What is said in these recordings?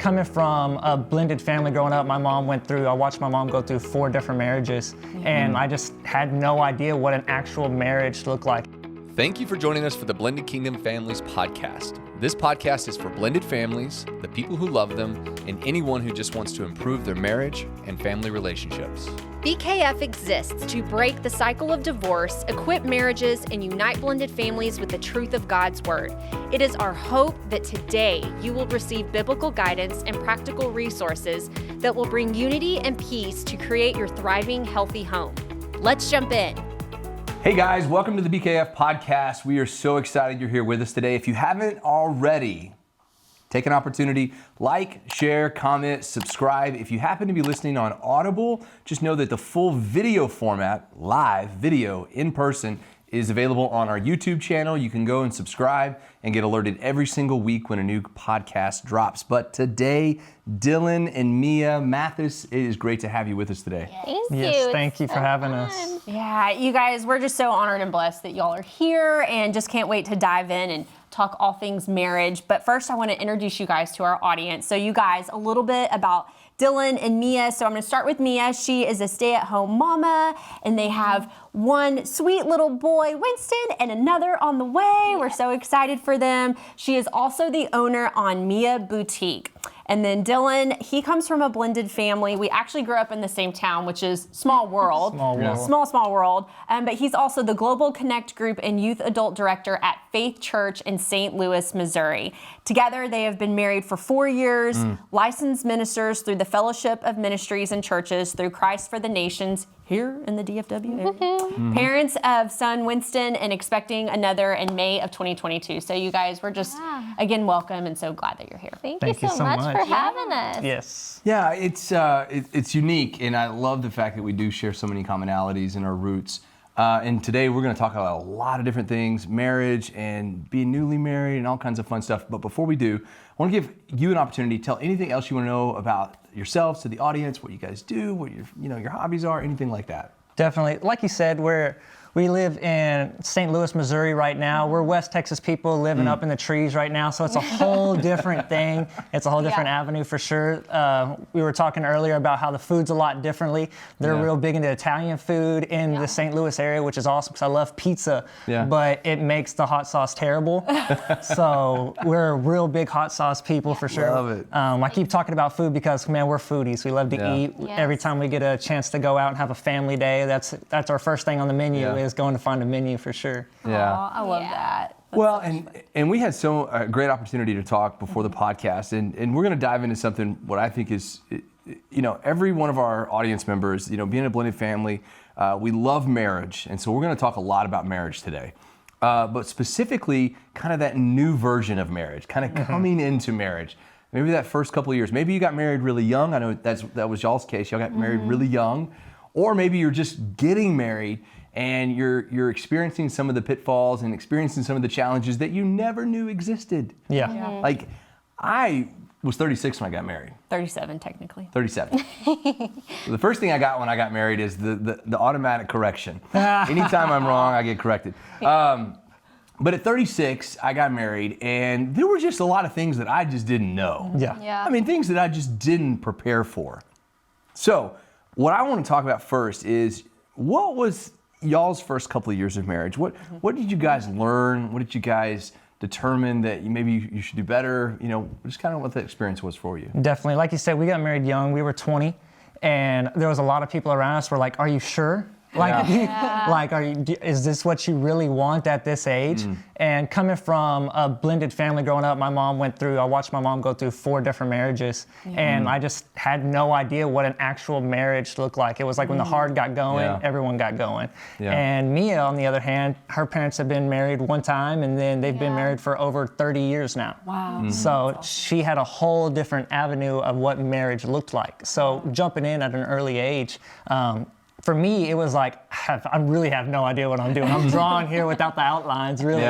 coming from a blended family growing up, I watched my mom go through 4 different marriages, and I just had no idea what an actual marriage looked like. Thank you for joining us for the Blended Kingdom Families podcast. This podcast is for blended families, the people who love them, and anyone who just wants to improve their marriage and family relationships. BKF exists to break the cycle of divorce, equip marriages, and unite blended families with the truth of God's Word. It is our hope that today you will receive biblical guidance and practical resources that will bring unity and peace to create your thriving, healthy home. Let's jump in. Hey guys, welcome to the BKF podcast. We are so excited you're here with us today. If you haven't already, take an opportunity, like, share, comment, subscribe. If you happen to be listening on Audible, just know that the full video format, live video in person, is available on our YouTube channel. You can go and subscribe and get alerted every single week when a new podcast drops. But today, Dillon and Mia Mathis, it is great to have you with us today. Thank you for having us. Yeah, you guys, we're just so honored and blessed that y'all are here and just can't wait to dive in and talk all things marriage. But first, I want to introduce you guys to our audience. So you guys, a little bit about Dillon and Mia. So I'm going to start with Mia. She is a stay-at-home mama, and they have one sweet little boy, Winston, and another on the way. We're so excited for them. She is also the owner on Mia Boutique. And then Dillon, he comes from a blended family. We actually grew up in the same town, which is small world. Small world. But he's also the Global Connect Group and Youth Adult Director at Faith Church in St. Louis, Missouri. Together, they have been married for 4 years, licensed ministers through the Fellowship of Ministries and Churches through Christ for the Nations here in the DFW area. Parents of son Winston and expecting another in May of 2022. So you guys, we're just, again, welcome and so glad that you're here. Thank you so much for having us. Yes. Yeah, it's unique, and I love the fact that we do share so many commonalities in our roots. And today we're going to talk about a lot of different things, marriage and being newly married and all kinds of fun stuff. But before we do, I want to give you an opportunity to tell anything else you want to know about yourselves to the audience, what you guys do, what your hobbies are, anything like that. Definitely. Like you said, we live in St. Louis, Missouri right now. We're West Texas people living up in the trees right now, so it's a whole different thing. It's a whole different avenue for sure. We were talking earlier about how the food's a lot differently. They're real big into Italian food in the St. Louis area, which is awesome because I love pizza, but it makes the hot sauce terrible. So we're real big hot sauce people for sure. Love it. I keep talking about food because, man, we're foodies. We love to eat. Yes. Every time we get a chance to go out and have a family day, that's our first thing on the menu. Is going to find a menu for sure. Yeah. I love that. Well, and we had a great opportunity to talk before the podcast, and we're going to dive into something what I think is, every one of our audience members, being a blended family, we love marriage, and so we're going to talk a lot about marriage today. But specifically, kind of that new version of marriage, kind of coming into marriage. Maybe that first couple of years. Maybe you got married really young. I know that was y'all's case. Y'all got married really young. Or maybe you're just getting married and you're experiencing some of the pitfalls and experiencing some of the challenges that you never knew existed. Yeah. Like, I was 36 when I got married. 37, technically. 37. The first thing I got when I got married is the automatic correction. Anytime I'm wrong, I get corrected. But at 36, I got married, and there were just a lot of things that I just didn't know. Yeah. I mean, things that I just didn't prepare for. So, what I want to talk about first is, what was y'all's first couple of years of marriage? What did you guys learn? What did you guys determine that maybe you should do better? Just kind of what the experience was for you. Definitely. Like you said, we got married young. We were 20, and there was a lot of people around us who were like, "Are you sure? Is this what you really want at this age?" And coming from a blended family growing up, I watched my mom go through 4 different marriages, and I just had no idea what an actual marriage looked like. It was like when the heart got going, everyone got going. And Mia, on the other hand, her parents have been married one time, and then they've been married for over 30 years now. Wow. So she had a whole different avenue of what marriage looked like. So jumping in at an early age, for me, it was like, I really have no idea what I'm doing. I'm drawing here without the outlines, really.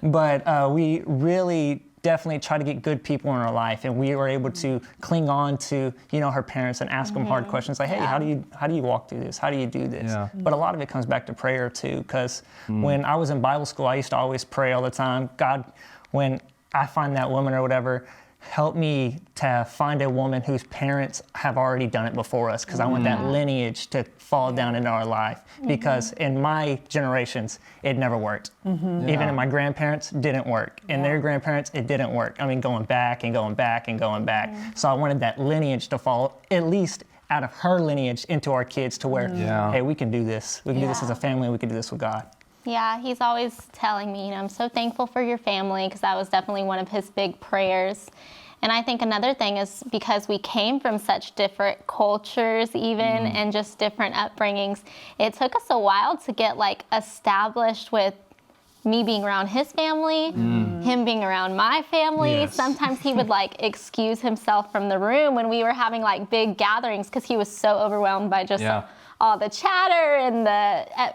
But we really definitely try to get good people in our life, and we were able to cling on to, her parents and ask them hard questions like, hey, how do you walk through this? How do you do this? But a lot of it comes back to prayer too, because when I was in Bible school, I used to always pray all the time, God, when I find that woman or whatever, help me to find a woman whose parents have already done it before us, because I want that lineage to fall down into our life. Because in my generations, it never worked. Even in my grandparents, didn't work. In their grandparents, it didn't work. I mean, going back and going back and going back. So I wanted that lineage to fall at least out of her lineage into our kids, to where, hey, we can do this. We can do this as a family. We can do this with God. Yeah, he's always telling me, I'm so thankful for your family, because that was definitely one of his big prayers. And I think another thing is because we came from such different cultures even and just different upbringings, it took us a while to get like established with me being around his family, him being around my family. Yes. Sometimes he would like excuse himself from the room when we were having like big gatherings, because he was so overwhelmed by just all the chatter and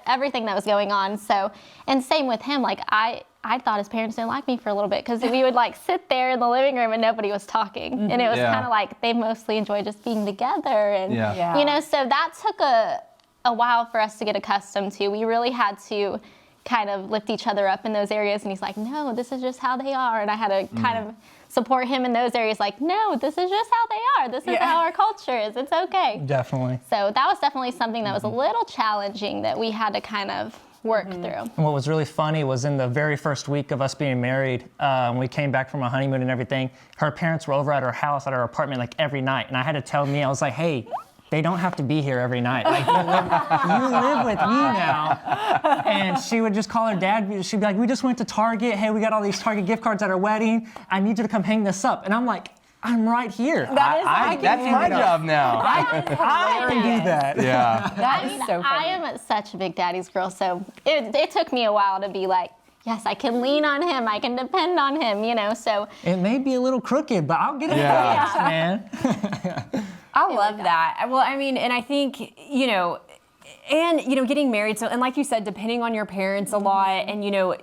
everything that was going on. So, and same with him, like I thought his parents didn't like me for a little bit, because we would like sit there in the living room and nobody was talking. And it was kind of like they mostly enjoyed just being together. And, you know, so that took a while for us to get accustomed to. We really had to kind of lift each other up in those areas. And he's like, no, this is just how they are. And I had to kind of support him in those areas, like, no, this is just how they are. This is how our culture is. It's okay. Definitely. So that was definitely something that was a little challenging that we had to kind of work through. And what was really funny was in the very first week of us being married, when we came back from a honeymoon and everything, her parents were over at her house, at her apartment, like every night. And I had to tell Mia, I was like, hey, they don't have to be here every night. Like, you live with me now. And she would just call her dad. She'd be like, we just went to Target. Hey, we got all these Target gift cards at our wedding. I need you to come hang this up. And I'm like, I'm right here. That's my job now. I can do that. Yeah. That is so funny. I am such a big daddy's girl, so it took me a while to be like, yes, I can lean on him. I can depend on him, you know, so. It may be a little crooked, but I'll get it fixed, man. I love that. Well, I mean, and I think, you know, and, you know, getting married, so, and like you said, depending on your parents a lot, and, you know,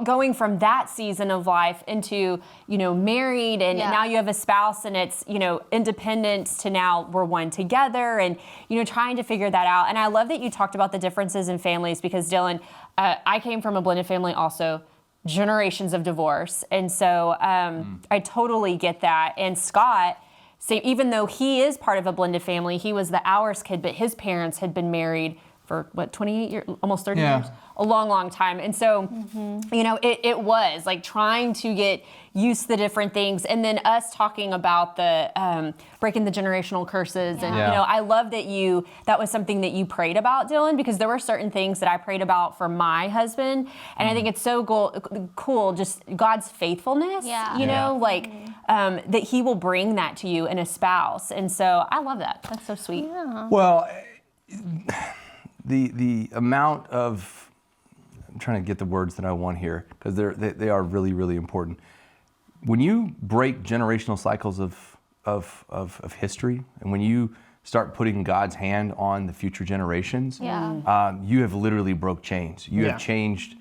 going from that season of life into, you know, married, and now you have a spouse, and it's, you know, independence to now we're one together, and, you know, trying to figure that out. And I love that you talked about the differences in families, because Dillon, I came from a blended family also, generations of divorce. And so I totally get that. And Scott, so even though he is part of a blended family, he was the ours kid, but his parents had been married for, 28 years, almost 30 years? A long, long time. And so, you know, it was like trying to get used to the different things. And then us talking about the breaking the generational curses. And, you know, I love that that was something that you prayed about, Dillon, because there were certain things that I prayed about for my husband. And I think it's so cool, just God's faithfulness, you know, like that he will bring that to you in a spouse. And so I love that. That's so sweet. Yeah. Well, the amount of, I'm trying to get the words that I want here, because they are really, really important. When you break generational cycles of history, and when you start putting God's hand on the future generations, you have literally broke chains. You have changed,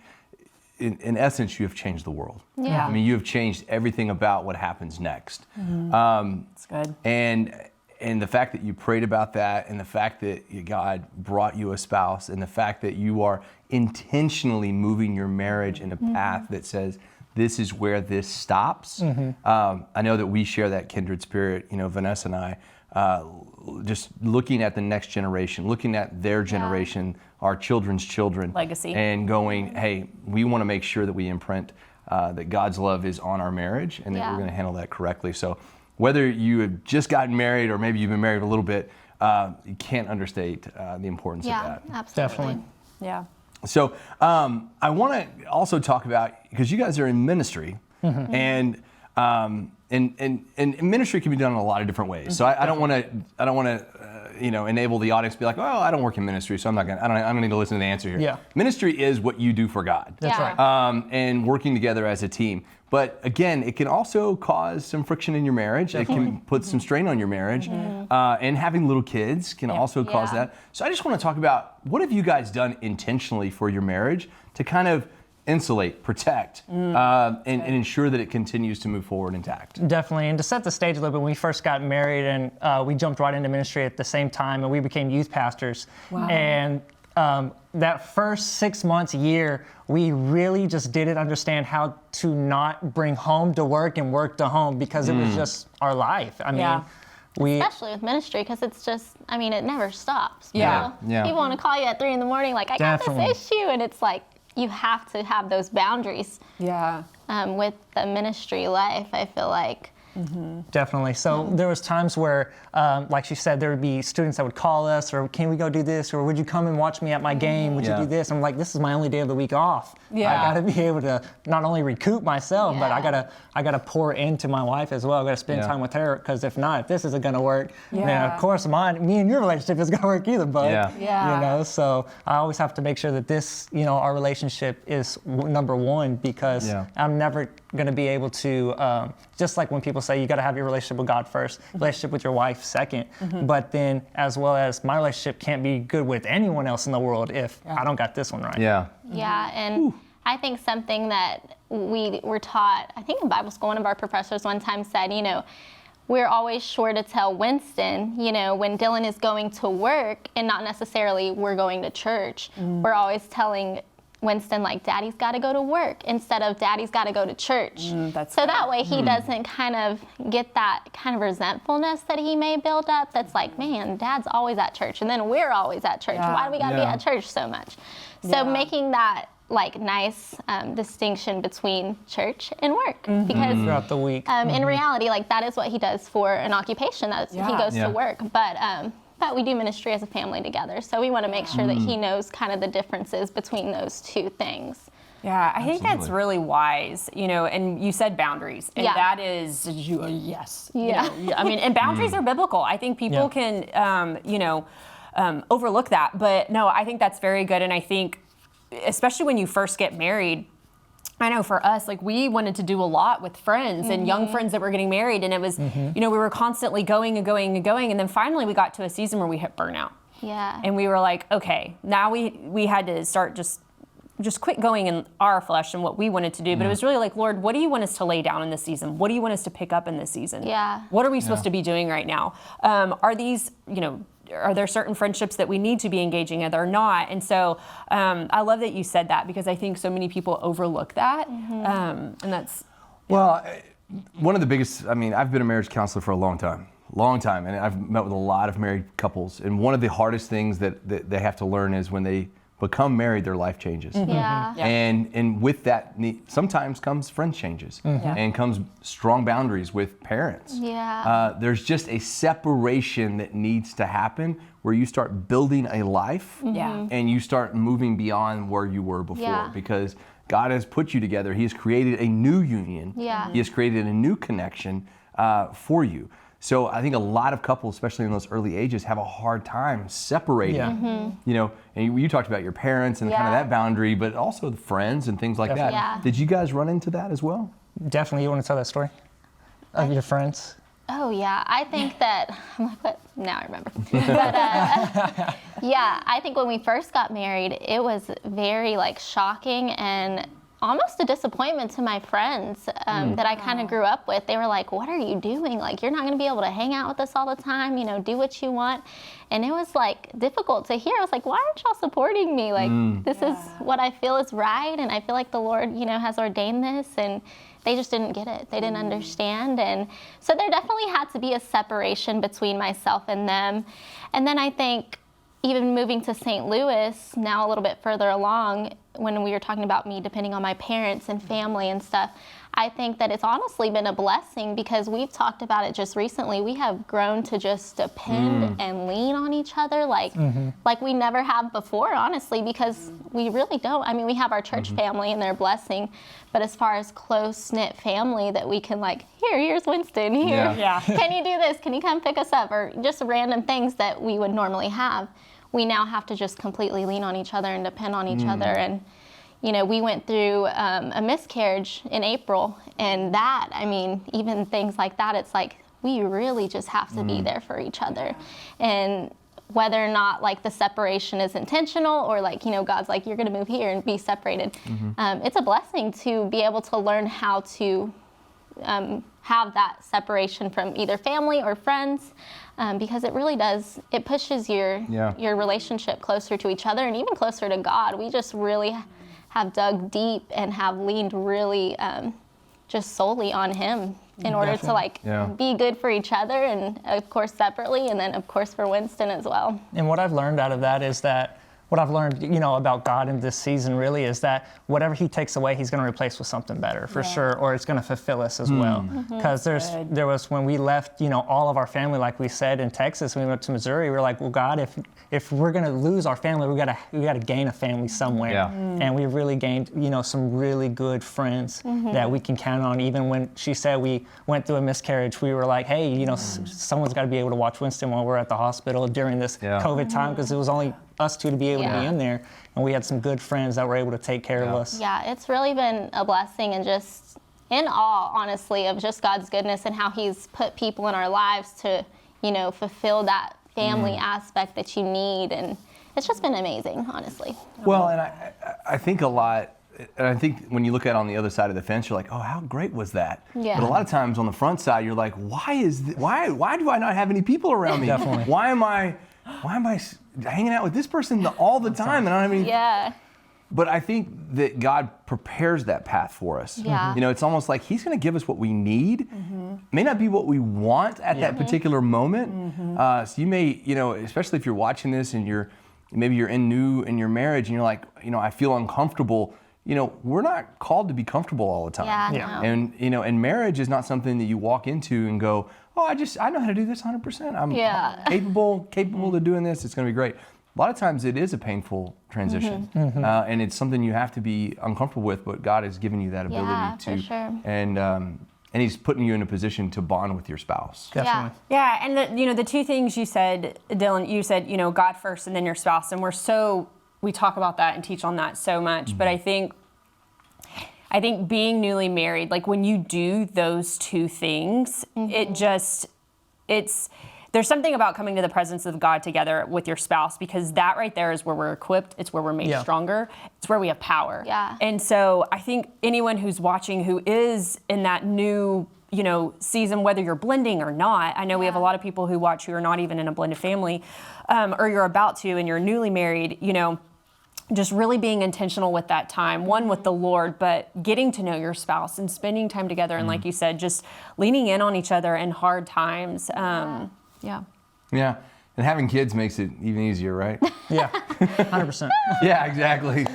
in essence, you have changed the world. I mean, you have changed everything about what happens next. That's good. And the fact that you prayed about that, and the fact that God brought you a spouse, and the fact that you are intentionally moving your marriage in a path that says, this is where this stops. I know that we share that kindred spirit, you know, Vanessa and I, just looking at the next generation, looking at their generation, our children's children. Legacy. And going, hey, we want to make sure that we imprint that God's love is on our marriage, and that we're going to handle that correctly. So whether you have just gotten married, or maybe you've been married a little bit, you can't understate the importance of that. Yeah, absolutely. Definitely. Yeah. So I want to also talk about, because you guys are in ministry, and ministry can be done in a lot of different ways. So I don't want to you know, enable the audience to be like, oh, I don't work in ministry, so I don't need to listen to the answer here. Yeah. Ministry is what you do for God. That's right. And working together as a team. But again, it can also cause some friction in your marriage. Definitely. It can put some strain on your marriage. And having little kids can also cause that. So I just want to talk about, what have you guys done intentionally for your marriage to kind of insulate, protect, and ensure that it continues to move forward intact? Definitely. And to set the stage a little bit, when we first got married, and we jumped right into ministry at the same time, and we became youth pastors. Wow. And that first 6 months, year, we really just didn't understand how to not bring home to work and work to home because it was just our life. I mean, especially with ministry, because it's just, I mean, it never stops. Yeah. People want to call you at 3 a.m, like, I got this issue, and it's like, you have to have those boundaries. Yeah. With the ministry life, I feel like. Definitely. So there was times where, like she said, there would be students that would call us, or can we go do this, or would you come and watch me at my game? Would you do this? I'm like, this is my only day of the week off. Yeah. I got to be able to not only recoup myself, but I gotta pour into my wife as well. I gotta spend time with her, because if not, if this isn't gonna work, then of course me and your relationship isn't gonna work either, bud. Yeah. You know, so I always have to make sure that this, you know, our relationship is number one, because I'm never gonna be able to, just like when people say you gotta have your relationship with God first, relationship with your wife second, but then as well as my relationship can't be good with anyone else in the world if I don't got this one right. Yeah, and I think something that we were taught, I think in Bible school, one of our professors one time said, you know, we're always sure to tell Winston, you know, when Dillon is going to work and not necessarily we're going to church, we're always telling Winston, like, Daddy's got to go to work instead of Daddy's got to go to church. So that way he doesn't kind of get that kind of resentfulness that he may build up that's like, man, Dad's always at church and then we're always at church. Why do we got to be at church so much? So making that like nice distinction between church and work, because Throughout the week. in reality, like, that is what he does for an occupation. That's he goes to work, but we do ministry as a family together, so we want to make sure that he knows kind of the differences between those two things. Yeah, I think that's really wise, you know, and you said boundaries, and that is, yes. Yeah. You know, I mean, and boundaries are biblical. I think people can, you know, overlook that, but no, I think that's very good, and I think, especially when you first get married, I know for us, like, we wanted to do a lot with friends and young friends that were getting married, and it was, you know, we were constantly going and going and going, and then finally we got to a season where we hit burnout. Yeah. And we were like, okay, now we had to start just quit going in our flesh and what we wanted to do. But it was really like, Lord, what do you want us to lay down in this season? What do you want us to pick up in this season? Yeah. What are we supposed to be doing right now? Are these, you know, are there certain friendships that we need to be engaging in or not? And so I love that you said that, because I think so many people overlook that. And that's... Well, one of the biggest, I mean, I've been a marriage counselor for a long time, and I've met with a lot of married couples. And one of the hardest things that they have to learn is when they become married, their life changes. And with that, sometimes comes friends changes, and comes strong boundaries with parents. There's just a separation that needs to happen where you start building a life, and you start moving beyond where you were before, because God has put you together. He has created a new union. He has created a new connection for you. So I think a lot of couples, especially in those early ages, have a hard time separating. You know, and you talked about your parents and kind of that boundary, but also the friends and things like that. Did you guys run into that as well? Definitely. You want to tell that story of your friends? Oh, yeah. I think that, I'm like, what? Now I remember. But yeah, I think when we first got married, it was very, like, shocking and almost a disappointment to my friends that I kind of grew up with. They were like, what are you doing? Like, you're not going to be able to hang out with us all the time, you know, do what you want. And it was, like, difficult to hear. I was like, why aren't y'all supporting me? Like, this is what I feel is right, and I feel like the Lord, you know, has ordained this, and they just didn't get it. They didn't understand. And so there definitely had to be a separation between myself and them. And then I think even moving to St. Louis, now a little bit further along, when we were talking about me depending on my parents and family and stuff, I think that it's honestly been a blessing, because we've talked about it just recently. We have grown to just depend and lean on each other like we never have before, honestly, because we really don't. I mean, we have our church family and they're a blessing, but as far as close-knit family that we can, like, here's Winston, here, can you do this? Can you come pick us up? Or just random things that we would normally have. We now have to just completely lean on each other and depend on each other. And, you know, we went through a miscarriage in April, and that, I mean, even things like that, it's like, we really just have to be there for each other. And whether or not, like, the separation is intentional, or, like, you know, God's like, you're gonna move here and be separated. It's a blessing to be able to learn how to have that separation from either family or friends, because it really does, it pushes your relationship closer to each other and even closer to God. We just really have dug deep and have leaned really just solely on Him in order to be good for each other, and of course separately, and then of course for Winston as well. And what I've learned out of that is that what I've learned, about God in this season really is that whatever He takes away, He's going to replace with something better for sure, or it's going to fulfill us as well. Because there was when we left, all of our family, like we said in Texas, when we went to Missouri, we were like, well, God, if we're going to lose our family, we got to gain a family somewhere. Yeah. And we really gained, some really good friends that we can count on. Even when she said we went through a miscarriage, we were like, hey, someone's got to be able to watch Winston while we're at the hospital during this COVID time, because it was only us two to be able to be in there, and we had some good friends that were able to take care of us. Yeah, it's really been a blessing, and just in awe, honestly, of just God's goodness and how He's put people in our lives to, fulfill that family aspect that you need, and it's just been amazing, honestly. Well, and I think a lot, and I think when you look at it on the other side of the fence, you're like, oh, how great was that? Yeah. But a lot of times on the front side, you're like, why do I not have any people around me? Definitely. Why am I hanging out with this person all the time and I don't have any? Yeah. But I think that God prepares that path for us. Yeah. It's almost like He's going to give us what we need. May not be what we want at that particular moment. So you may, especially if you're watching this and maybe you're new in your marriage and you're like, I feel uncomfortable. We're not called to be comfortable all the time. Yeah. No. And and marriage is not something that you walk into and go, oh, I know how to do this 100%. I'm capable of doing this. It's going to be great. A lot of times it is a painful transition, and it's something you have to be uncomfortable with. But God has given you that ability to, for sure. and He's putting you in a position to bond with your spouse. Definitely. Yeah, and the two things you said, Dillon, you said, God first and then your spouse, and we talk about that and teach on that so much. But I think being newly married, like when you do those two things, there's something about coming to the presence of God together with your spouse, because that right there is where we're equipped. It's where we're made stronger. It's where we have power. Yeah. And so I think anyone who's watching who is in that new, season, whether you're blending or not, I know we have a lot of people who watch who are not even in a blended family, or you're about to and you're newly married, just really being intentional with that time, one with the Lord, but getting to know your spouse and spending time together. And like you said, just leaning in on each other in hard times. Yeah. And having kids makes it even easier, right? Yeah, 100%. Yeah, exactly.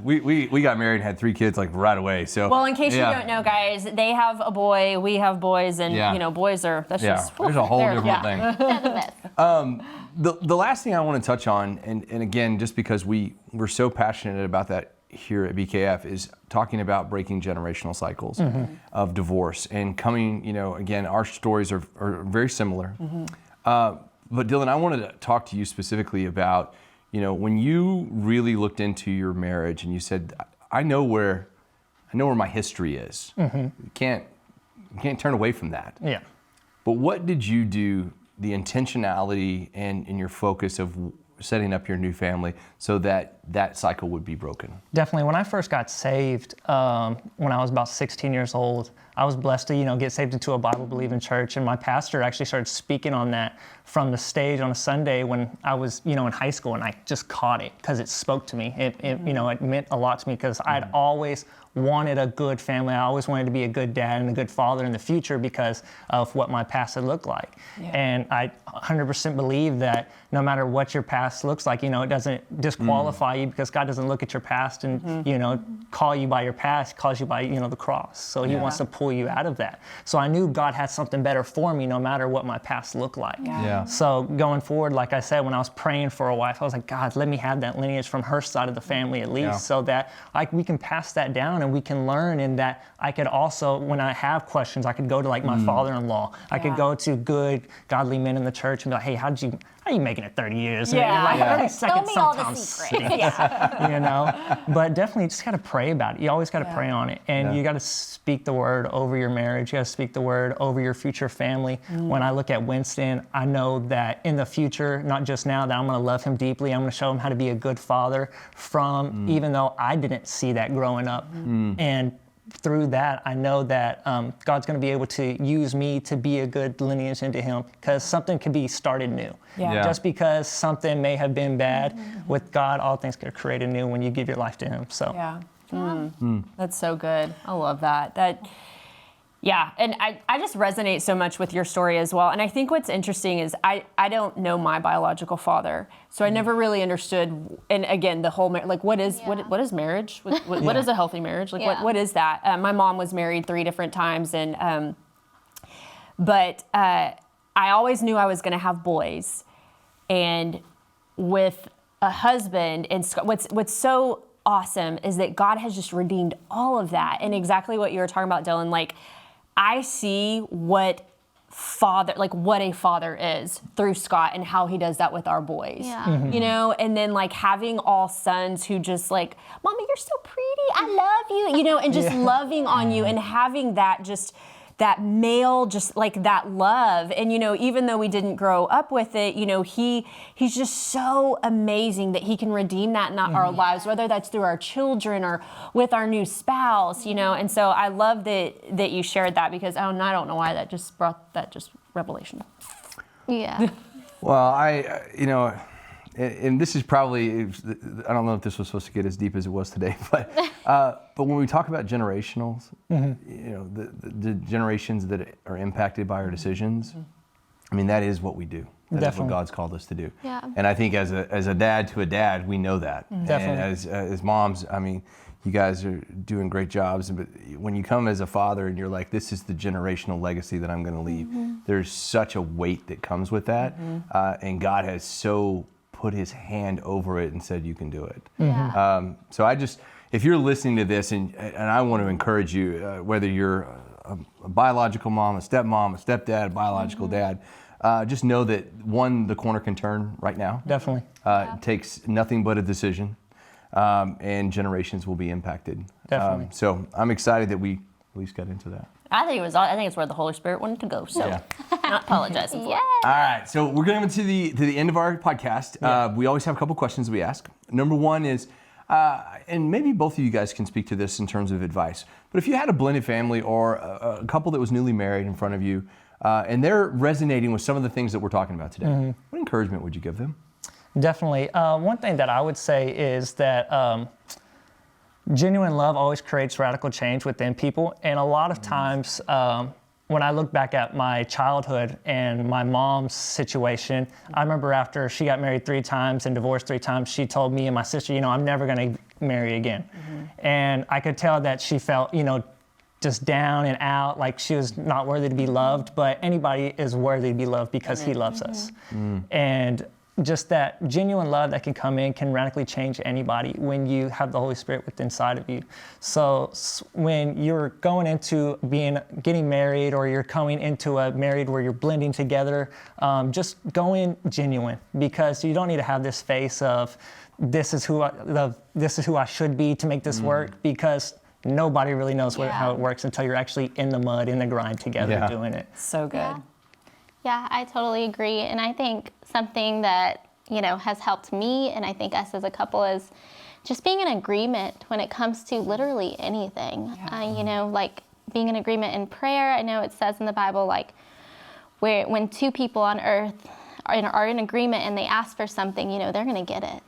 We got married and had 3 kids like right away. So well, in case you don't know, guys, they have a boy, we have boys, and boys are just there's a whole different thing. The last thing I want to touch on, and again, just because we're so passionate about that here at BKF, is talking about breaking generational cycles of divorce and coming. Again, our stories are very similar. But Dillon, I wanted to talk to you specifically about, when you really looked into your marriage and you said, I know where my history is. You can't turn away from that. Yeah. But what did you do, the intentionality and your focus of setting up your new family so that cycle would be broken? Definitely. When I first got saved, when I was about 16 years old, I was blessed to, get saved into a Bible-believing church, and my pastor actually started speaking on that from the stage on a Sunday when I was, in high school, and I just caught it because it spoke to me. It meant a lot to me because I'd always wanted a good family. I always wanted to be a good dad and a good father in the future because of what my past had looked like. Yeah. And I 100% believe that no matter what your past looks like, it doesn't disqualify you, because God doesn't look at your past and, call you by your past, calls you by, the cross. So He wants to pull you out of that. So I knew God had something better for me no matter what my past looked like. Yeah. So going forward, like I said, when I was praying for a wife, I was like, God, let me have that lineage from her side of the family at least, so that we can pass that down and we can learn, and that I could also, when I have questions, I could go to like my father-in-law. I could go to good, godly men in the church and be like, hey, how are you making it 30 years? Yeah. Like 30 Tell seconds me all the sometimes secrets. But definitely just got to pray about it. You always got to pray on it. And you got to speak the word over your marriage. You got to speak the word over your future family. When I look at Winston, I know that in the future, not just now, that I'm going to love him deeply. I'm going to show him how to be a good father even though I didn't see that growing up. And through that, I know that God's going to be able to use me to be a good lineage into him, because something can be started new. Yeah. Just because something may have been bad, with God, all things get created new when you give your life to him. So Yeah. That's so good. I love that. Yeah, and I just resonate so much with your story as well. And I think what's interesting is I don't know my biological father, so I never really understood. And again, the whole like what is marriage? What is a healthy marriage? Like what is that? My mom was married 3 different times, and but I always knew I was going to have boys, and with a husband. And what's so awesome is that God has just redeemed all of that, and exactly what you were talking about, Dillon. Like, I see what a father is through Scott and how he does that with our boys. Yeah. You know, and then like having all sons who just like, Mommy, you're so pretty, I love you, and just loving on you, and having that male, just like that love. And, even though we didn't grow up with it, he's just so amazing that he can redeem that in our lives, whether that's through our children or with our new spouse, And so I love that you shared that, because I don't know why that just brought that revelation. Yeah. Well, and this is probably, I don't know if this was supposed to get as deep as it was today, but when we talk about generationals, the generations that are impacted by our decisions, I mean, that is what we do. That's what God's called us to do. Yeah. And I think as a dad to a dad, we know that. Definitely. And as moms, I mean, you guys are doing great jobs, but when you come as a father and you're like, this is the generational legacy that I'm going to leave, there's such a weight that comes with that. And God has so put his hand over it and said, you can do it. Yeah. So if you're listening to this, and I want to encourage you, whether you're a biological mom, a stepmom, a stepdad, a biological dad, just know that the corner can turn right now. definitely. It takes nothing but a decision, and generations will be impacted. Definitely. So I'm excited that we at least got into that. I think it's where the Holy Spirit wanted to go. So not apologizing for Yeah. it. All right, so we're going to the end of our podcast. We always have a couple questions we ask. Number one is, and maybe both of you guys can speak to this in terms of advice, but if you had a blended family or a couple that was newly married in front of you, and they're resonating with some of the things that we're talking about today, what encouragement would you give them? Definitely. One thing that I would say is that genuine love always creates radical change within people. And a lot of times, when I look back at my childhood and my mom's situation, I remember after she got married 3 times and divorced 3 times, she told me and my sister, I'm never going to marry again. And I could tell that she felt, just down and out, like she was not worthy to be loved, but anybody is worthy to be loved because he loves us. And just that genuine love that can come in can radically change anybody when you have the Holy Spirit within inside of you. So when you're going into getting married, or you're coming into a married where you're blending together, just go in genuine, because you don't need to have this face of this is who I should be to make this work, because nobody really knows how it works until you're actually in the mud, in the grind together doing it. So good. Yeah, I totally agree. And I think something that, has helped me, and I think us as a couple, is just being in agreement when it comes to literally anything. Like being in agreement in prayer. I know it says in the Bible, like, when 2 people on earth are in agreement and they ask for something, they're going to get it.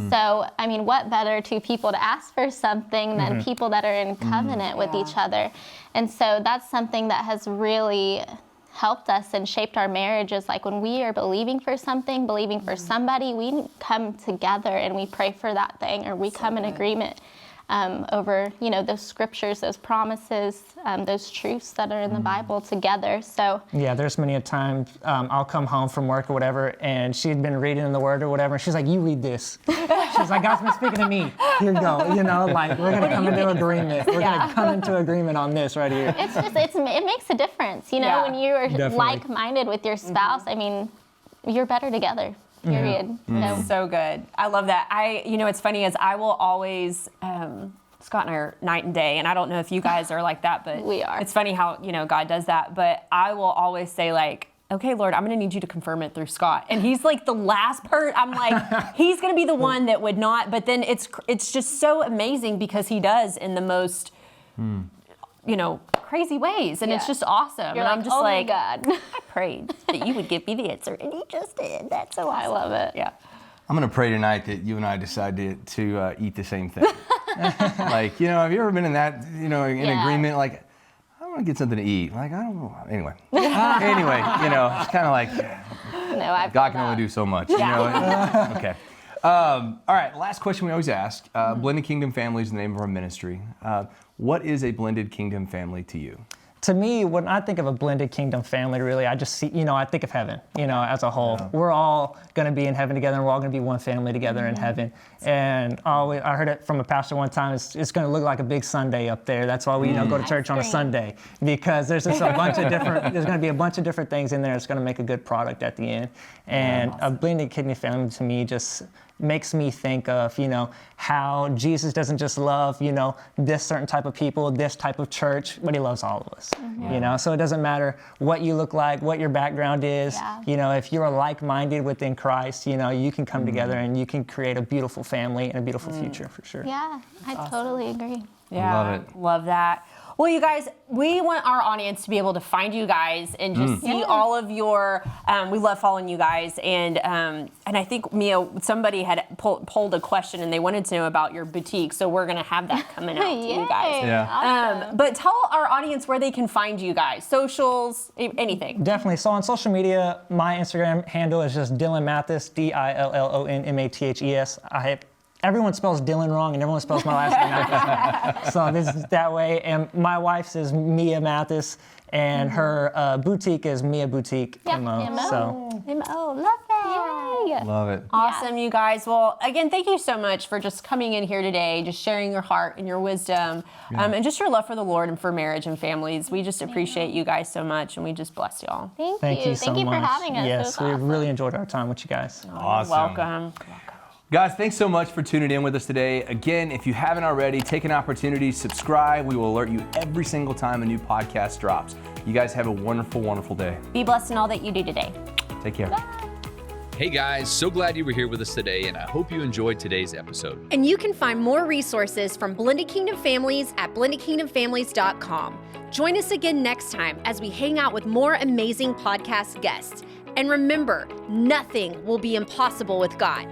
So, I mean, what better 2 people to ask for something than people that are in covenant with each other? And so that's something that has really helped us and shaped our marriages. Like, when we are believing for something, believing for somebody, we come together and we pray for that thing, or we come in agreement over, those scriptures, those promises, those truths that are in the Bible together. So yeah, there's many a time I'll come home from work or whatever, and she'd been reading in the Word or whatever, and she's like, you read this. She's like, God's been speaking to me. Here you go. Like, we're going to come into agreement. We're going to come into agreement on this right here. it's just, it makes a difference, when you are Definitely. like-minded with your spouse. I mean, you're better together. Period. So good. I love that. It's funny, is I will always, Scott and I are night and day, and I don't know if you guys are like that, but We are. It's funny how, God does that, but I will always say, like, okay, Lord, I'm going to need you to confirm it through Scott. And he's like the last part. I'm like, he's going to be the one that would not, but then it's just so amazing, because he does in the most crazy ways, and it's Yeah. just awesome. You're and I'm like, just oh like, my God. I prayed that you would give me the answer, and you just did. That's so awesome. I love it. Yeah. I'm going to pray tonight that you and I decide to eat the same thing. Like, have you ever been in that, in Yeah. agreement? Like, I want to get something to eat. Like, I don't know. Anyway, it's kind of like No, I God can only do so much. Okay. All right. Last question we always ask. Blended Kingdom Family is the name of our ministry. What is a blended kingdom family to you? To me, when I think of a blended kingdom family, really, I just see, I think of heaven, as a whole. Yeah. We're all going to be in heaven together, and we're all going to be one family together in heaven. And I heard it from a pastor one time, it's going to look like a big Sunday up there. That's why we, go to church on a Sunday, because there's just there's going to be a bunch of different things in there that's going to make a good product at the end. And a blended kingdom family, to me, just makes me think of, how Jesus doesn't just love, this certain type of people, this type of church, but he loves all of us, So it doesn't matter what you look like, what your background is, if you're like-minded within Christ, you can come together and you can create a beautiful family and a beautiful future for sure. Yeah, I totally agree. Yeah, love it. Love that. Well, you guys, we want our audience to be able to find you guys and just see all of your. We love following you guys, and I think Mia, somebody had polled a question and they wanted to know about your boutique, so we're gonna have that coming out to you guys. Yeah. Awesome. But tell our audience where they can find you guys, socials, anything. Definitely. So on social media, my Instagram handle is just Dillon Mathis, DILLON MATHES. Everyone spells Dillon wrong, and everyone spells my last name Mathis. So this is that way. And my wife's is Mia Mathis, and her boutique is Mia Boutique MO. MO. So MO, love that. Yay. Love it. Awesome, you guys. Well, again, thank you so much for just coming in here today, just sharing your heart and your wisdom, and just your love for the Lord and for marriage and families. We just appreciate you guys so much, and we just bless y'all. Thank you. so Thank you for much. having us. Yes, It was we awesome. really enjoyed our time with you guys. Awesome. Welcome. Guys, thanks so much for tuning in with us today. Again, if you haven't already, take an opportunity, subscribe. We will alert you every single time a new podcast drops. You guys have a wonderful, wonderful day. Be blessed in all that you do today. Take care. Hey guys, so glad you were here with us today, and I hope you enjoyed today's episode. And you can find more resources from Blended Kingdom Families at blendedkingdomfamilies.com. Join us again next time as we hang out with more amazing podcast guests. And remember, nothing will be impossible with God.